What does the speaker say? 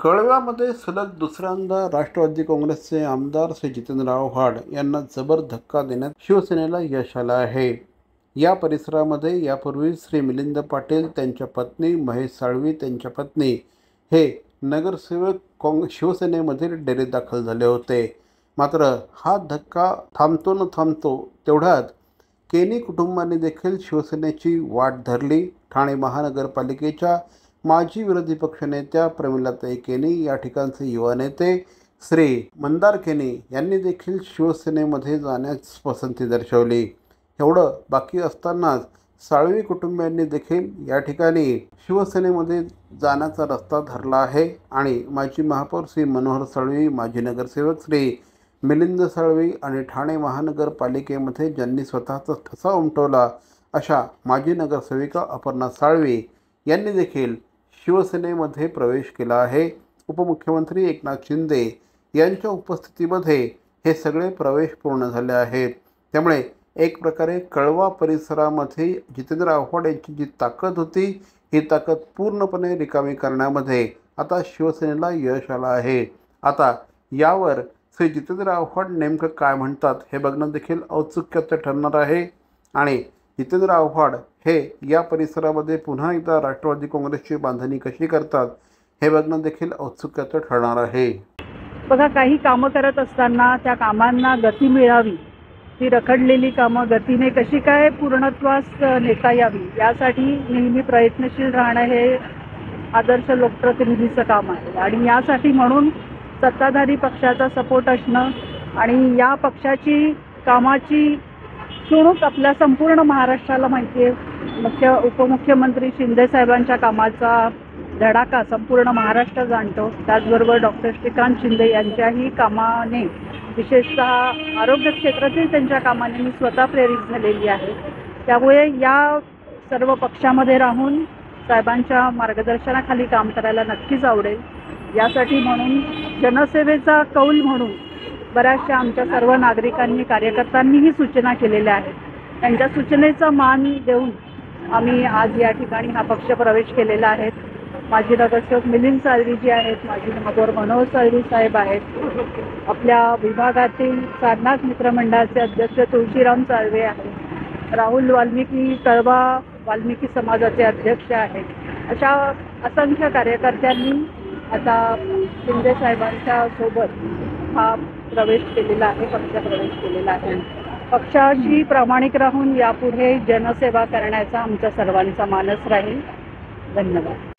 कळव्यामध्ये सलग दुसऱ्यांदा राष्ट्रवादी काँग्रेसचे आमदार श्री जितेंद्र आव्हाड यांना जबर धक्का देण्यात शिवसेनेला यश आलं आहे। या परिसरामध्ये यापूर्वी श्री मिलिंद पाटील, त्यांच्या पत्नी महेश साळवी, त्यांच्या पत्नी हे नगरसेवक शिवसेनेमधील डेरेत दाखल झाले होते। मात्र हा धक्का थांबतो न थांबतो तेवढ्यात केनी कुटुंबांनी देखील शिवसेनेची वाट धरली। ठाणे महानगरपालिकेच्या माजी विरोधी पक्षनेत्या प्रमिलाताई केनी, या ठिकाणचे युवा नेते श्री मंदार केनी यांनी देखील शिवसेनेमध्ये जाण्यास पसंती दर्शवली। एवढं बाकी असतानाच साळवी कुटुंबियांनी देखील या ठिकाणी शिवसेनेमध्ये जाण्याचा रस्ता धरला आहे आणि माजी महापौर श्री मनोहर साळवी, माजी नगरसेवक श्री मिलिंद साळवी आणि ठाणे महानगरपालिकेमध्ये ज्यांनी स्वतःचा ठसा उमटवला अशा माजी नगरसेविका अपर्णा साळवी यांनी देखील शिवसेनेमध्ये प्रवेश केला आहे। उपमुख्यमंत्री एकनाथ शिंदे यांच्या उपस्थितीमध्ये हे सगळे प्रवेश पूर्ण झाले आहेत। त्यामुळे एक प्रकारे कळवा परिसरामध्ये जितेंद्र आव्हाड यांची जी ताकद होती, ही ताकद पूर्णपणे रिकामी करण्यामध्ये आता शिवसेनेला यश आलं आहे। आता यावर श्री जितेंद्र आव्हाड नेमकं काय म्हणतात हे बघणं देखील औत्सुक्याचं ठरणार आहे आणि जितेंद्र आव्हाड हे या परिसरामध्ये पुन्हा एकदा राष्ट्रवादी काँग्रेसची बांधणी कशी करतात हे बघणं देखील औत्सुक्याचं ठरणार आहे। बघा, काही कामं करत असताना त्या कामांना गती मिळावी, ती रखडलेली कामं गतीने कशी काय पूर्णत्वास नेता यावी यासाठी नेहमी प्रयत्नशील राहणं हे आदर्श लोकप्रतिनिधीचं काम आहे। आणि यासाठी म्हणून सत्ताधारी पक्षाचा सपोर्ट असणं आणि या पक्षाची कामाची चुणूक आपल्या संपूर्ण महाराष्ट्राला माहिती आहे। उपमुख्यमंत्री शिंदे साहेबांच्या कामाचा धडाका संपूर्ण महाराष्ट्र जाणतो। त्याचबरोबर डॉक्टर श्रीकांत शिंदे यांच्याही कामाने, विशेषतः आरोग्य क्षेत्रातील त्यांच्या कामाने मी स्वतः प्रेरित झालेली आहे। त्यामुळे या सर्व पक्षामध्ये राहून साहेबांच्या मार्गदर्शनाखाली काम करायला नक्कीच आवडेल। यासाठी म्हणून जनसेवेचा कौल म्हणून बऱ्याचशा आमच्या सर्व नागरिकांनी, कार्यकर्त्यांनीही सूचना केलेल्या आहेत। त्यांच्या सूचनेचा मान देऊन आम्ही आज या ठिकाणी हा पक्ष प्रवेश केलेला आहे। माजी नगरसेवक मिलिंद साळवी जी आहेत, माजी महापौर मनोहर साळवी साहेब आहेत, आपल्या विभागातील सारनाथ मित्रमंडळाचे अध्यक्ष तुळशीराम साळवे आहेत, राहुल वाल्मिकी, कळवा वाल्मिकी समाजाचे अध्यक्ष आहेत। अशा असंख्य कार्यकर्त्यांनी आता शिंदे साहेबांच्या सोबत हा प्रवेश केलेला आहे, पक्ष प्रवेश केलेला आहे। पक्षाशी प्रामाणिक राहून यापुढे जनसेवा करण्याचा आमचा सर्वांचा मानस राहील। धन्यवाद।